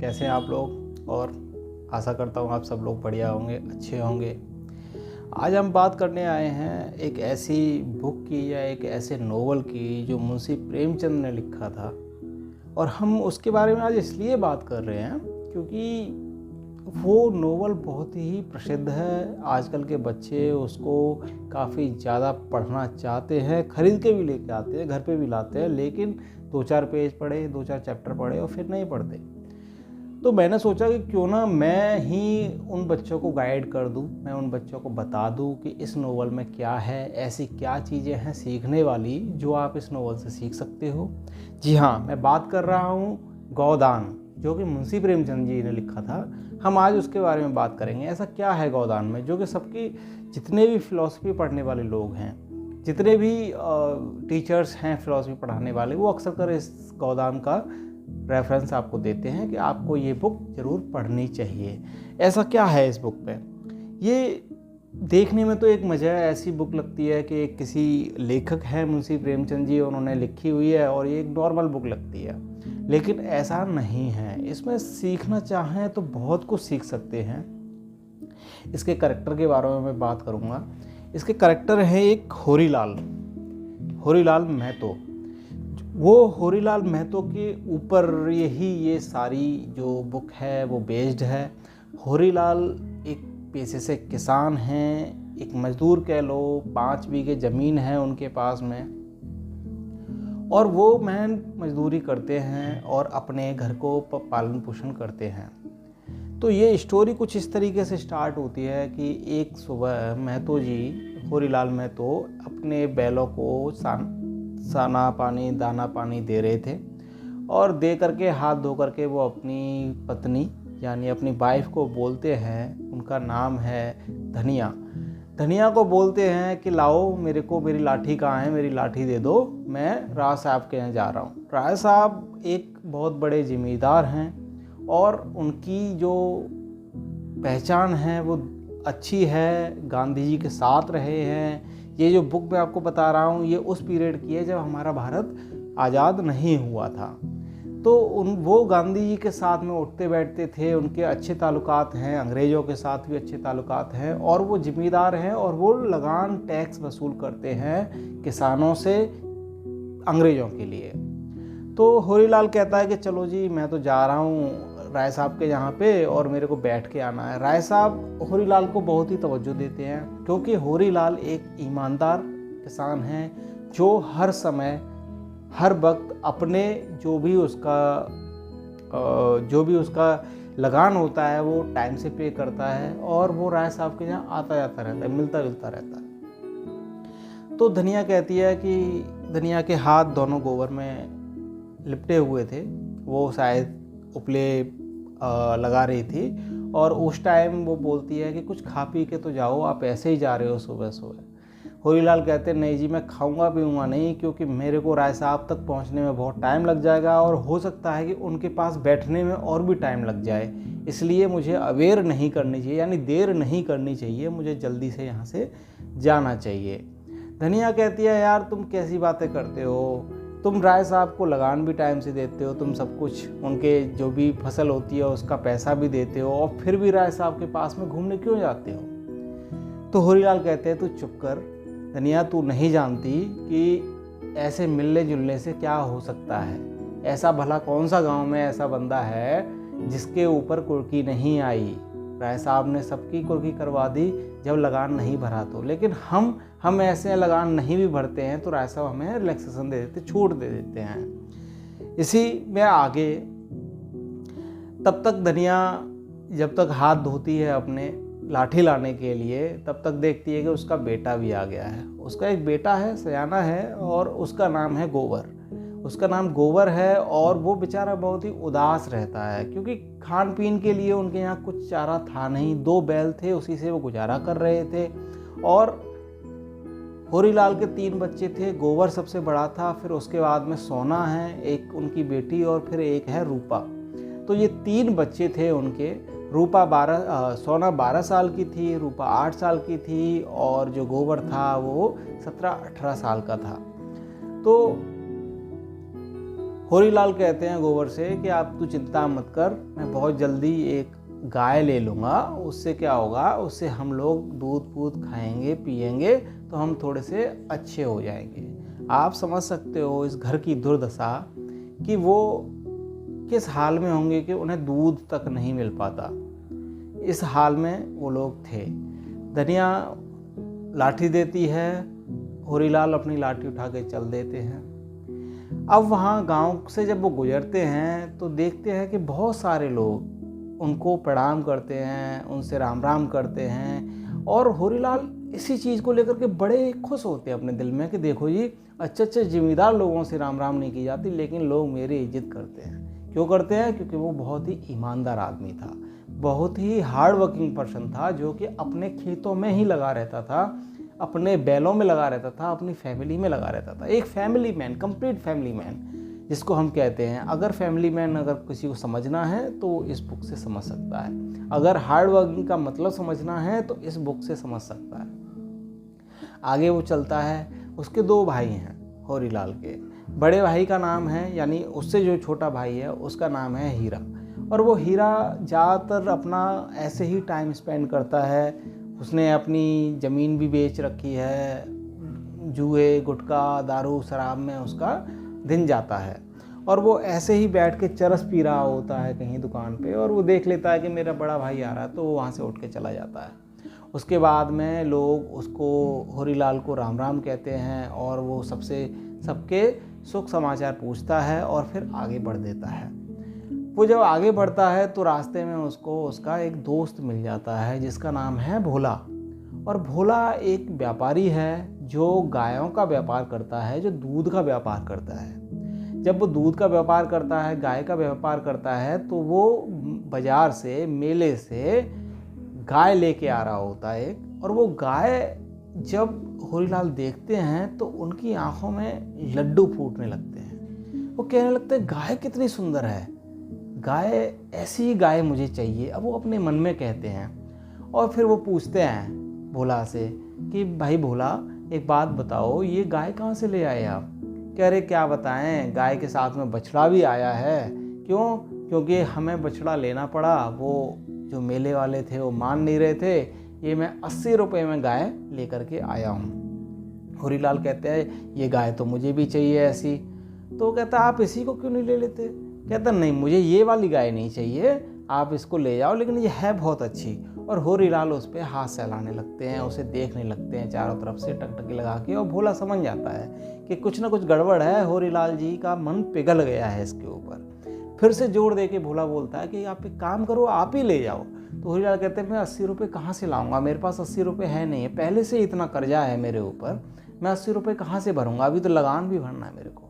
कैसे हैं आप लोग। और आशा करता हूँ आप सब लोग बढ़िया होंगे, अच्छे होंगे। आज हम बात करने आए हैं एक ऐसी बुक की या एक ऐसे नोवेल की जो मुंशी प्रेमचंद ने लिखा था। और हम उसके बारे में आज इसलिए बात कर रहे हैं क्योंकि वो नोवेल बहुत ही प्रसिद्ध है। आजकल के बच्चे उसको काफ़ी ज़्यादा पढ़ना चाहते हैं, ख़रीद के भी लेके आते हैं, घर पे भी लाते हैं, लेकिन 2-4 पेज पढ़े, 2-4 चैप्टर पढ़े और फिर नहीं पढ़ते। तो मैंने सोचा कि क्यों ना मैं ही उन बच्चों को गाइड कर दूं, मैं उन बच्चों को बता दूं कि इस नोवेल में क्या है, ऐसी क्या चीज़ें हैं सीखने वाली जो आप इस नोवेल से सीख सकते हो। जी हाँ, मैं बात कर रहा हूँ गोदान, जो कि मुंशी प्रेमचंद जी ने लिखा था। हम आज उसके बारे में बात करेंगे। ऐसा क्या है गोदान में जो कि सबकी जितने भी फ़िलॉसफी पढ़ने वाले लोग हैं, जितने भी टीचर्स हैं फ़िलॉसफी पढ़ाने वाले, वो अक्सर कर इस गोदान का रेफरेंस आपको देते हैं कि आपको ये बुक ज़रूर पढ़नी चाहिए। ऐसा क्या है इस बुक पे? ये देखने में तो एक मज़ा है, ऐसी बुक लगती है कि किसी लेखक हैं मुंशी प्रेमचंद जी, उन्होंने लिखी हुई है और ये एक नॉर्मल बुक लगती है, लेकिन ऐसा नहीं है। इसमें सीखना चाहें तो बहुत कुछ सीख सकते हैं। इसके करैक्टर के बारे में मैं बात करूँगा। इसके करैक्टर है एक होरीलाल महतो। वो होरीलाल महतो के ऊपर ये सारी जो बुक है वो बेस्ड है। होरीलाल एक पेशे से किसान हैं, एक मजदूर कह लो, 5 बीघे ज़मीन है उनके पास में, और वो मेहनत मजदूरी करते हैं और अपने घर को पालन पोषण करते हैं। तो ये स्टोरी कुछ इस तरीके से स्टार्ट होती है कि एक सुबह महतो जी, होरीलाल महतो, अपने बैलों को दाना पानी दे रहे थे, और दे करके हाथ धो करके वो अपनी पत्नी यानी अपनी वाइफ को बोलते हैं, उनका नाम है धनिया को बोलते हैं कि लाओ मेरे को, मेरी लाठी कहाँ है, मेरी लाठी दे दो, मैं राय साहब के यहाँ जा रहा हूँ। राय साहब एक बहुत बड़े ज़िम्मेदार हैं और उनकी जो पहचान है वो अच्छी है, गांधी जी के साथ रहे हैं। ये जो बुक मैं आपको बता रहा हूँ ये उस पीरियड की है जब हमारा भारत आज़ाद नहीं हुआ था। तो वो गांधी जी के साथ में उठते बैठते थे, उनके अच्छे ताल्लुकात हैं, अंग्रेज़ों के साथ भी अच्छे ताल्लुकात हैं, और वो ज़िम्मेदार हैं और वो लगान टैक्स वसूल करते हैं किसानों से अंग्रेज़ों के लिए। तो होरीलाल कहता है कि चलो जी मैं तो जा रहा हूँ राय साहब के यहाँ पे और मेरे को बैठ के आना है। राय साहब होरीलाल को बहुत ही तवज्जो देते हैं क्योंकि होरीलाल एक ईमानदार किसान हैं जो हर समय हर वक्त अपने जो भी उसका लगान होता है वो टाइम से पे करता है, और वो राय साहब के यहाँ आता जाता रहता है, मिलता जुलता रहता है। तो धनिया कहती है कि धनिया के हाथ दोनों गोबर में लिपटे हुए थे, वो शायद उपले लगा रही थी, और उस टाइम वो बोलती है कि कुछ खा पी के तो जाओ, आप ऐसे ही जा रहे हो सुबह सुबह। होरीलाल कहते हैं नहीं जी, मैं खाऊंगा पीऊँगा नहीं, क्योंकि मेरे को राय साहब तक पहुंचने में बहुत टाइम लग जाएगा और हो सकता है कि उनके पास बैठने में और भी टाइम लग जाए, इसलिए मुझे अवेयर नहीं करनी चाहिए, यानी देर नहीं करनी चाहिए, मुझे जल्दी से यहाँ से जाना चाहिए। धनिया कहती है यार तुम कैसी बातें करते हो, तुम राय साहब को लगान भी टाइम से देते हो, तुम सब कुछ उनके जो भी फसल होती है उसका पैसा भी देते हो, और फिर भी राय साहब के पास में घूमने क्यों जाते हो? तो होरीलाल कहते हैं तू चुप कर धनिया, तू नहीं जानती कि ऐसे मिलने जुलने से क्या हो सकता है। ऐसा भला कौन सा गांव में ऐसा बंदा है जिसके ऊपर कुर्की नहीं आई। राय साहब ने सबकी कुर्की करवा दी जब लगान नहीं भरा तो, लेकिन हम ऐसे लगान नहीं भी भरते हैं तो राय साहब हमें रिलैक्सेशन दे देते, छूट दे देते हैं। इसी में आगे तब तक धनिया जब तक हाथ धोती है अपने लाठी लाने के लिए, तब तक देखती है कि उसका बेटा भी आ गया है। उसका एक बेटा है, सयाना है, और उसका नाम है गोबर है, और वो बेचारा बहुत ही उदास रहता है क्योंकि खान पीन के लिए उनके यहाँ कुछ चारा था नहीं, 2 बैल थे, उसी से वो गुजारा कर रहे थे। और होरीलाल के 3 बच्चे थे, गोबर सबसे बड़ा था, फिर उसके बाद में सोना है, एक उनकी बेटी, और फिर एक है रूपा। तो ये 3 बच्चे थे उनके। सोना 12 साल की थी, रूपा 8 साल की थी, और जो गोबर था वो 17-18 साल का था। तो होरीलाल कहते हैं गोबर से कि आप तू चिंता मत कर, मैं बहुत जल्दी एक गाय ले लूँगा, उससे क्या होगा, उससे हम लोग दूध पूध खाएंगे पिएंगे तो हम थोड़े से अच्छे हो जाएंगे। आप समझ सकते हो इस घर की दुर्दशा कि वो किस हाल में होंगे कि उन्हें दूध तक नहीं मिल पाता। इस हाल में वो लोग थे। धनिया लाठी देती है, होरीलाल अपनी लाठी उठा के चल देते हैं। अब वहाँ गांव से जब वो गुजरते हैं तो देखते हैं कि बहुत सारे लोग उनको प्रणाम करते हैं, उनसे राम राम करते हैं, और होरीलाल इसी चीज़ को लेकर के बड़े खुश होते हैं अपने दिल में कि देखो जी, अच्छे अच्छे जिम्मेदार लोगों से राम राम नहीं की जाती, लेकिन लोग मेरी इज्जत करते हैं। क्यों करते हैं? क्योंकि वो बहुत ही ईमानदार आदमी था, बहुत ही हार्ड वर्किंग पर्सन था, जो कि अपने खेतों में ही लगा रहता था, अपने बैलों में लगा रहता था, अपनी फैमिली में लगा रहता था। एक family man, complete family man जिसको हम कहते हैं। अगर फैमिली मैन अगर किसी को समझना है तो इस बुक से समझ सकता है। अगर हार्ड वर्किंग का मतलब समझना है तो इस बुक से समझ सकता है। आगे वो चलता है। उसके 2 भाई हैं होरीलाल के। बड़े भाई का नाम है, यानी उससे जो छोटा भाई है उसका नाम है हीरा, और वो हीरा ज़्यादातर अपना ऐसे ही टाइम स्पेंड करता है। उसने अपनी ज़मीन भी बेच रखी है, जुए गुटखा दारू शराब में उसका दिन जाता है, और वो ऐसे ही बैठ के चरस पी रहा होता है कहीं दुकान पे, और वो देख लेता है कि मेरा बड़ा भाई आ रहा है तो वो वहाँ से उठ के चला जाता है। उसके बाद में लोग उसको, होरीलाल को राम राम कहते हैं, और वो सबके सुख समाचार पूछता है और फिर आगे बढ़ देता है। वो जब आगे बढ़ता है तो रास्ते में उसको उसका एक दोस्त मिल जाता है जिसका नाम है भोला। और भोला एक व्यापारी है जो गायों का व्यापार करता है, जो दूध का व्यापार करता है। जब वो दूध का व्यापार करता है, गाय का व्यापार करता है, तो वो बाजार से, मेले से गाय लेके आ रहा होता है एक, और वो गाय जब होरीलाल देखते हैं तो उनकी आंखों में लड्डू फूटने लगते हैं। वो कहने लगते हैं गाय कितनी सुंदर है, गाय, ऐसी ही गाय मुझे चाहिए। अब वो अपने मन में कहते हैं, और फिर वो पूछते हैं भोला से कि भाई भोला, एक बात बताओ, ये गाय कहाँ से ले आए आप? कह रहे क्या बताएं, गाय के साथ में बछड़ा भी आया है। क्यों? क्योंकि हमें बछड़ा लेना पड़ा, वो जो मेले वाले थे वो मान नहीं रहे थे, ये मैं 80 रुपये में गाय लेकर के आया हूँ। होरीलाल कहते हैं ये गाय तो मुझे भी चाहिए ऐसी। तो कहता आप इसी को क्यों नहीं ले लेते? कहता नहीं, मुझे ये वाली गाय नहीं चाहिए, आप इसको ले जाओ, लेकिन ये है बहुत अच्छी। और होरीलाल उस पर हाथ सहलाने लगते हैं, उसे देखने लगते हैं चारों तरफ से टकटकी लगा के, और भोला समझ जाता है कि कुछ ना कुछ गड़बड़ है, होरीलाल जी का मन पिघल गया है इसके ऊपर। फिर से जोर दे के भोला बोलता है कि आप एक काम करो, आप ही ले जाओ। तो होरीलाल कहते हैं मैं 80 रुपये कहाँ से लाऊंगा, मेरे पास 80 रुपये है नहीं है, पहले से इतना कर्जा है मेरे ऊपर, मैं 80 रुपये कहाँ से भरूंगा, अभी तो लगान भी भरना है मेरे को।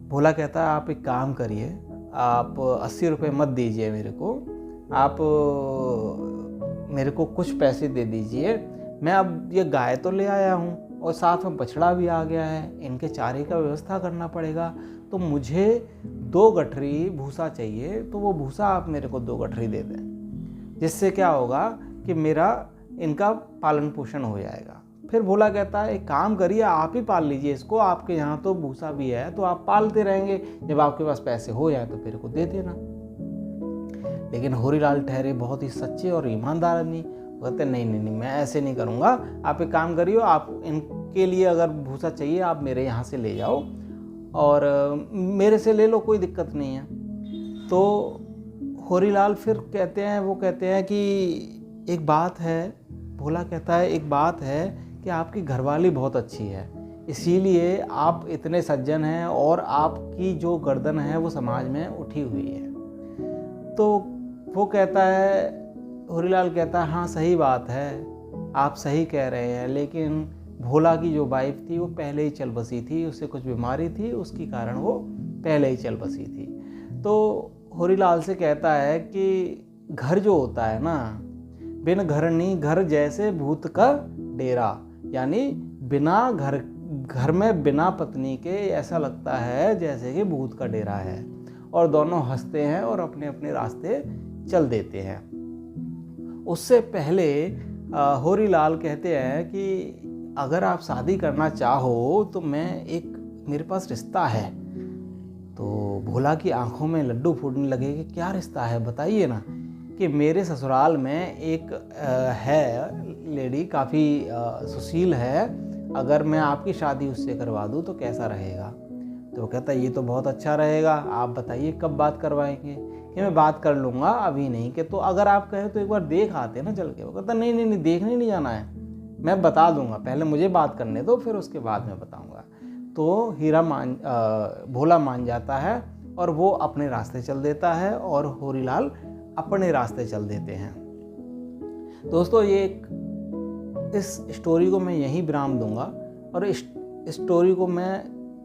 भोला कहता है आप एक काम करिए, आप 80 रुपये मत दीजिए मेरे को, आप मेरे को कुछ पैसे दे दीजिए, मैं अब ये गाय तो ले आया हूँ और साथ में बछड़ा भी आ गया है, इनके चारे का व्यवस्था करना पड़ेगा, तो मुझे 2 गठरी भूसा चाहिए, तो वो भूसा आप मेरे को 2 गठरी दे दें, जिससे क्या होगा कि मेरा इनका पालन पोषण हो जाएगा। फिर भोला कहता है एक काम करिए, आप ही पाल लीजिए इसको, आपके यहाँ तो भूसा भी है, तो आप पालते रहेंगे, जब आपके पास पैसे हो जाए तो मेरे को दे देना। लेकिन होरीलाल ठहरे बहुत ही सच्चे और ईमानदार आदमी, कहते नहीं नहीं नहीं, मैं ऐसे नहीं करूँगा, आप एक काम करिए, आप इनके लिए अगर भूसा चाहिए आप मेरे यहाँ से ले जाओ और मेरे से ले लो, कोई दिक्कत नहीं है। तो होरीलाल फिर कहते हैं, वो कहते हैं कि एक बात है, भोला कहता है एक बात है कि आपकी घरवाली बहुत अच्छी है, इसीलिए आप इतने सज्जन हैं और आपकी जो गर्दन है वो समाज में उठी हुई है। तो वो कहता है, होरीलाल कहता है हाँ सही बात है, आप सही कह रहे हैं, लेकिन भोला की जो वाइफ थी वो पहले ही चल बसी थी, उसे कुछ बीमारी थी, उसके कारण वो पहले ही चल बसी थी। तो होरीलाल से कहता है कि घर जो होता है ना, बिन घर नहीं घर जैसे भूत का डेरा, यानी बिना घर में बिना पत्नी के ऐसा लगता है जैसे कि भूत का डेरा है, और दोनों हंसते हैं और अपने अपने रास्ते चल देते हैं। उससे पहले होरीलाल कहते हैं कि अगर आप शादी करना चाहो तो मैं एक मेरे पास रिश्ता है। तो भोला की आंखों में लड्डू फूटने लगे कि क्या रिश्ता है बताइए ना। कि मेरे ससुराल में एक है लेडी, काफ़ी सुशील है, अगर मैं आपकी शादी उससे करवा दूँ तो कैसा रहेगा। तो वो कहता है ये तो बहुत अच्छा रहेगा, आप बताइए कब बात करवाएंगे। कि मैं बात कर लूँगा, अभी नहीं। कि तो अगर आप कहें तो एक बार देख आते ना चल के। वो कहता नहीं नहीं नहीं, देखने नहीं जाना है, मैं बता दूंगा, पहले मुझे बात करने दो, फिर उसके बाद मैं बताऊंगा। तो भोला मान जाता है और वो अपने रास्ते चल देता है और होरीलाल अपने रास्ते चल देते हैं। दोस्तों इस स्टोरी को मैं यहीं विराम दूंगा। और इस स्टोरी को मैं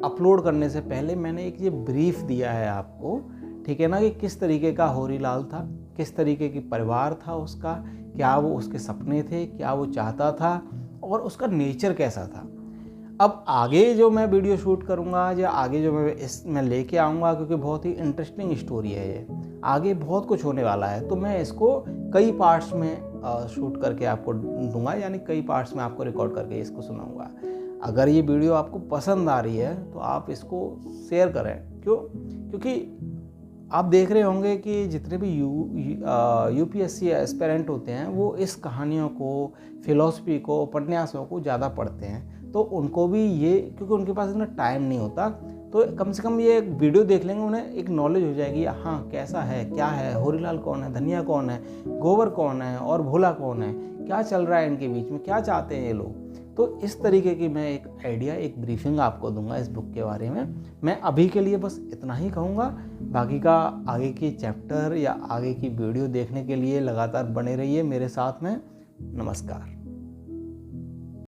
अपलोड करने से पहले मैंने एक ये ब्रीफ दिया है आपको, ठीक है ना, कि किस तरीके का होरीलाल था, किस तरीके की परिवार था उसका, क्या वो उसके सपने थे, क्या वो चाहता था और उसका नेचर कैसा था। अब आगे जो मैं वीडियो शूट करूँगा या आगे जो मैं लेके आऊँगा, क्योंकि बहुत ही इंटरेस्टिंग स्टोरी है ये, आगे बहुत कुछ होने वाला है, तो मैं इसको कई पार्ट्स में शूट करके आपको दूंगा, यानी कई पार्ट्स में आपको रिकॉर्ड करके इसको सुनाऊंगा। अगर ये वीडियो आपको पसंद आ रही है तो आप इसको शेयर करें। क्योंकि आप देख रहे होंगे कि जितने भी यूपीएससी एस्पिरेंट होते हैं वो इस कहानियों को, फिलॉसफी को, उपन्यासों को ज़्यादा पढ़ते हैं, तो उनको भी ये, क्योंकि उनके पास इतना टाइम नहीं होता, तो कम से कम ये एक वीडियो देख लेंगे, उन्हें एक नॉलेज हो जाएगी, हाँ कैसा है, क्या है, होरीलाल कौन है, धनिया कौन है, गोबर कौन है और भोला कौन है, क्या चल रहा है इनके बीच में, क्या चाहते हैं ये लोग। तो इस तरीके की मैं एक आइडिया, एक ब्रीफिंग आपको दूंगा इस बुक के बारे में। मैं अभी के लिए बस इतना ही कहूँगा, बाकी का आगे की चैप्टर या आगे की वीडियो देखने के लिए लगातार बने रहिए मेरे साथ में। नमस्कार।